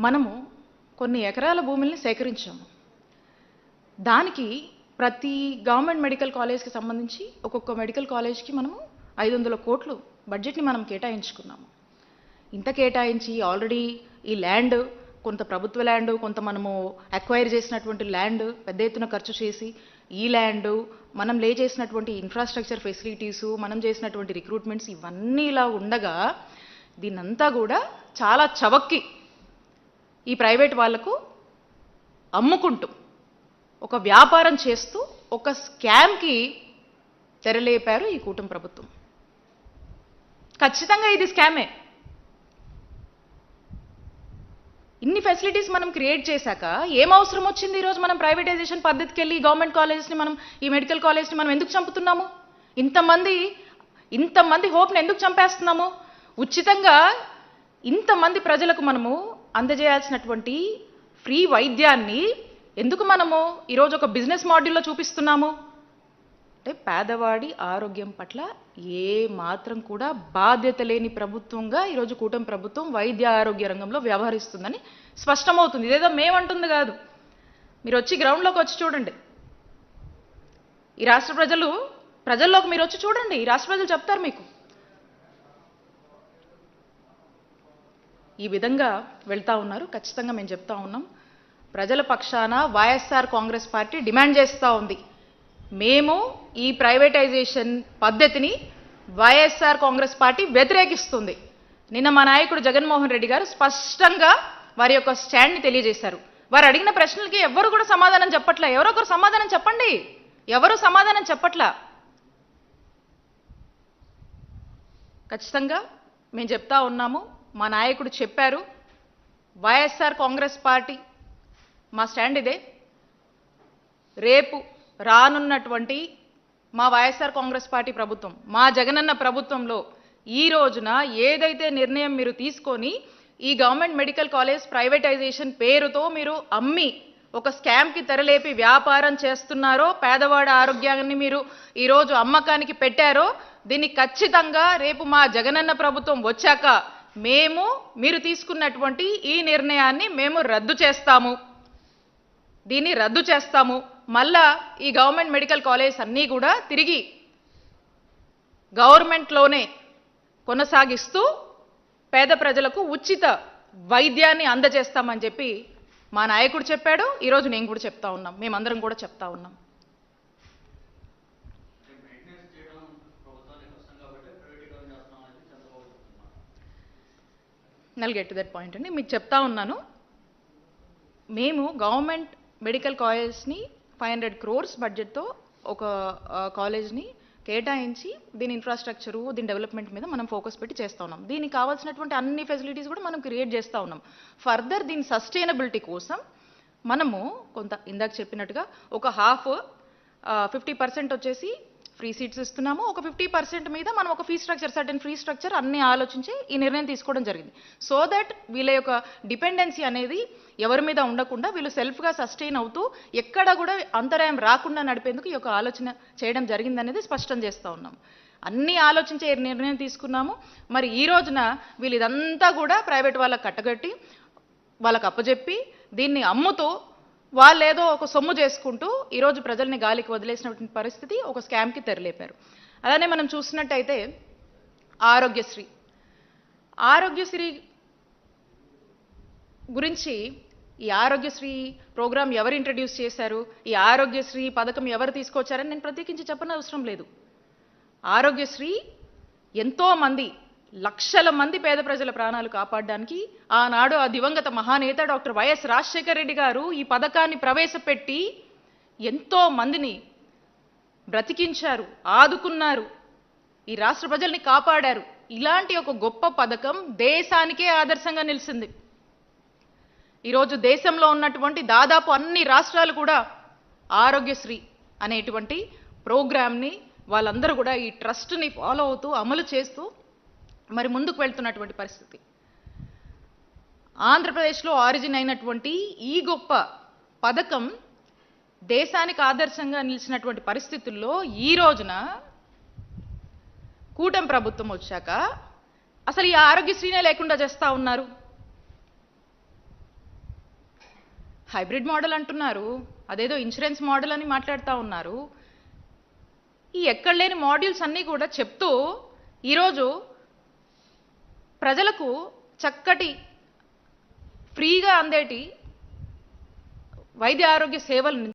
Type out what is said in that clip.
మనము కొన్ని ఎకరాల భూముల్ని సేకరించాము. దానికి ప్రతి గవర్నమెంట్ మెడికల్ కాలేజ్కి సంబంధించి ఒక్కొక్క మెడికల్ కాలేజ్కి మనము 500 కోట్లు బడ్జెట్ని మనం కేటాయించుకున్నాము. ఇంత కేటాయించి ఆల్రెడీ ఈ ల్యాండ్ కొంత ప్రభుత్వ ల్యాండ్, కొంత మనము అక్వైర్ చేసినటువంటి ల్యాండ్ పెద్ద ఎత్తున ఖర్చు చేసి ఈ ల్యాండ్ మనం లే చేసినటువంటి ఇన్ఫ్రాస్ట్రక్చర్ ఫెసిలిటీసు, మనం చేసినటువంటి రిక్రూట్మెంట్స్ ఇవన్నీ ఇలా ఉండగా దీన్నంతా కూడా చాలా చవక్కి ఈ ప్రైవేట్ వాళ్లకు అమ్ముకుంటూ ఒక వ్యాపారం చేస్తూ ఒక స్కామ్కి తెరలేపారు ఈ కూటమి ప్రభుత్వం. ఖచ్చితంగా ఇది స్కామే. ఇన్ని ఫెసిలిటీస్ మనం క్రియేట్ చేశాక ఏం అవసరం వచ్చింది ఈరోజు మనం ప్రైవేటైజేషన్ పద్ధతికి వెళ్ళి గవర్నమెంట్ కాలేజెస్ని మనం ఈ మెడికల్ కాలేజ్ని మనం ఎందుకు చంపుతున్నాము? ఇంతమంది హోప్ని ఎందుకు చంపేస్తున్నాము? ఉచితంగా ఇంతమంది ప్రజలకు మనము అందజేయాల్సినటువంటి ఫ్రీ వైద్యాన్ని ఎందుకు మనము ఈరోజు ఒక బిజినెస్ మోడల్లో చూపిస్తున్నాము? అంటే పేదవాడి ఆరోగ్యం పట్ల ఏ మాత్రం కూడా బాధ్యత లేని ప్రభుత్వంగా ఈరోజు కూటమి ప్రభుత్వం వైద్య ఆరోగ్య రంగంలో వ్యవహరిస్తుందని స్పష్టమవుతుంది. ఇదేదో మేమంటుంది కాదు. మీరు వచ్చి గ్రౌండ్లోకి వచ్చి చూడండి. ఈ రాష్ట్ర ప్రజల్లోకి మీరు వచ్చి చూడండి. ఈ రాష్ట్ర ప్రజలు చెప్తారు మీకు. ఈ విధంగా వెళ్తా ఉన్నారు. ఖచ్చితంగా మేము చెప్తా ఉన్నాం, ప్రజల పక్షాన వైఎస్ఆర్ కాంగ్రెస్ పార్టీ డిమాండ్ చేస్తూ ఉంది. మేము ఈ ప్రైవేటైజేషన్ పద్ధతిని వైఎస్ఆర్ కాంగ్రెస్ పార్టీ వ్యతిరేకిస్తుంది. నిన్న మా నాయకుడు జగన్మోహన్ రెడ్డి గారు స్పష్టంగా వారి యొక్క స్టాండ్ని తెలియజేశారు. వారు అడిగిన ప్రశ్నలకి ఎవరు కూడా సమాధానం చెప్పట్లా. ఎవరో ఒకరు సమాధానం చెప్పండి. ఎవరు సమాధానం చెప్పట్లా. ఖచ్చితంగా మేము చెప్తా ఉన్నాము, మా నాయకుడు చెప్పారు, వైఎస్ఆర్ కాంగ్రెస్ పార్టీ మా స్టాండ్ ఇదే. రేపు రానున్నటువంటి మా వైఎస్ఆర్ కాంగ్రెస్ పార్టీ ప్రభుత్వం, మా జగనన్న ప్రభుత్వంలో ఈ రోజున ఏదైతే నిర్ణయం మీరు తీసుకొని ఈ గవర్నమెంట్ మెడికల్ కాలేజ్ ప్రైవేటైజేషన్ పేరుతో మీరు అమ్మి ఒక స్కామ్కి తెరలేపి వ్యాపారం చేస్తున్నారో, పేదవాడి ఆరోగ్యాన్ని మీరు ఈరోజు అమ్మకానికి పెట్టారో, దీన్ని ఖచ్చితంగా రేపు మా జగనన్న ప్రభుత్వం వచ్చాక మీరు తీసుకున్నటువంటి ఈ నిర్ణయాన్ని మేము రద్దు చేస్తాము. దీన్ని రద్దు చేస్తాము. మళ్ళా ఈ గవర్నమెంట్ మెడికల్ కాలేజ్ అన్నీ కూడా తిరిగి గవర్నమెంట్లోనే కొనసాగిస్తూ పేద ప్రజలకు ఉచిత వైద్యాన్ని అందజేస్తామని చెప్పి మా నాయకుడు చెప్పాడు. ఈరోజు నేను కూడా చెప్తా ఉన్నాం, మేమందరం కూడా చెప్తా ఉన్నాం. Null get to that point అండి. మీకు చెప్తా ఉన్నాను, మేము గవర్నమెంట్ మెడికల్ కాలేజ్ని 500 crores బడ్జెట్తో ఒక కాలేజ్ని కేటాయించి దీని ఇన్ఫ్రాస్ట్రక్చరు, దీని డెవలప్మెంట్ మీద మనం ఫోకస్ పెట్టి చేస్తూ ఉన్నాం. దీనికి కావాల్సినటువంటి అన్ని ఫెసిలిటీస్ కూడా మనం క్రియేట్ చేస్తూ ఉన్నాం. ఫర్దర్ దీని సస్టైనబిలిటీ కోసం మనము కొంత ఇందాక చెప్పినట్టుగా ఒక 50% వచ్చేసి ఫ్రీ సీట్స్ ఇస్తున్నాము. ఒక 50% మీద మనం ఒక fee structure, certain fee structure అన్ని ఆలోచించి ఈ నిర్ణయం తీసుకోవడం జరిగింది. సో దట్ వీళ్ళ యొక్క డిపెండెన్సీ అనేది ఎవరి మీద ఉండకుండా వీళ్ళు సెల్ఫ్గా సస్టైన్ అవుతూ ఎక్కడ కూడా అంతరాయం రాకుండా నడిపేందుకు ఈ యొక్క ఆలోచన చేయడం జరిగిందనేది స్పష్టం చేస్తూ ఉన్నాం. అన్నీ ఆలోచించే నిర్ణయం తీసుకున్నాము. మరి ఈ రోజున వీళ్ళు ఇదంతా కూడా ప్రైవేట్ వాళ్ళకి కట్టగట్టి వాళ్ళకి అప్పచెప్పి దీన్ని అమ్ముతూ వాళ్ళేదో ఒక సొమ్ము చేసుకుంటూ ఈరోజు ప్రజల్ని గాలికి వదిలేసినటువంటి పరిస్థితి, ఒక స్కామ్కి తెరలేపారు. అలానే మనం చూసినట్టయితే ఆరోగ్యశ్రీ గురించి, ఈ ఆరోగ్యశ్రీ ప్రోగ్రాం ఎవరు ఇంట్రడ్యూస్ చేశారు, ఈ ఆరోగ్యశ్రీ పథకం ఎవరు తీసుకొచ్చారని నేను ప్రత్యేకించి చెప్పనవసరం లేదు. ఆరోగ్యశ్రీ ఎంతోమంది లక్షల మంది పేద ప్రజల ప్రాణాలు కాపాడడానికి ఆనాడు ఆ దివంగత మహానేత డాక్టర్ వైఎస్ రాజశేఖర రెడ్డి గారు ఈ పథకాన్ని ప్రవేశపెట్టి ఎంతో మందిని బ్రతికించారు, ఆదుకున్నారు, ఈ రాష్ట్ర ప్రజల్ని కాపాడారు. ఇలాంటి ఒక గొప్ప పథకం దేశానికే ఆదర్శంగా నిలిచింది. ఈరోజు దేశంలో ఉన్నటువంటి దాదాపు అన్ని రాష్ట్రాలు కూడా ఆరోగ్యశ్రీ అనేటువంటి ప్రోగ్రామ్ని వాళ్ళందరూ కూడా ఈ ట్రస్ట్ని ఫాలో అవుతూ అమలు చేస్తూ మరి ముందుకు వెళ్తున్నటువంటి పరిస్థితి. ఆంధ్రప్రదేశ్లో ఆరిజిన్ అయినటువంటి ఈ గొప్ప పథకం దేశానికి ఆదర్శంగా నిలిచినటువంటి పరిస్థితుల్లో ఈ రోజున కూటమి ప్రభుత్వం వచ్చాక అసలు ఈ ఆరోగ్యశ్రీనే లేకుండా చేస్తా ఉన్నారు. హైబ్రిడ్ మోడల్ అంటున్నారు, అదేదో ఇన్సూరెన్స్ మోడల్ అని మాట్లాడుతూ ఉన్నారు. ఈ ఎక్కడ లేని మాడ్యూల్స్ అన్నీ కూడా చెప్తూ ఈరోజు ప్రజలకు చక్కటి ఫ్రీగా అందేటి వైద్య ఆరోగ్య సేవలు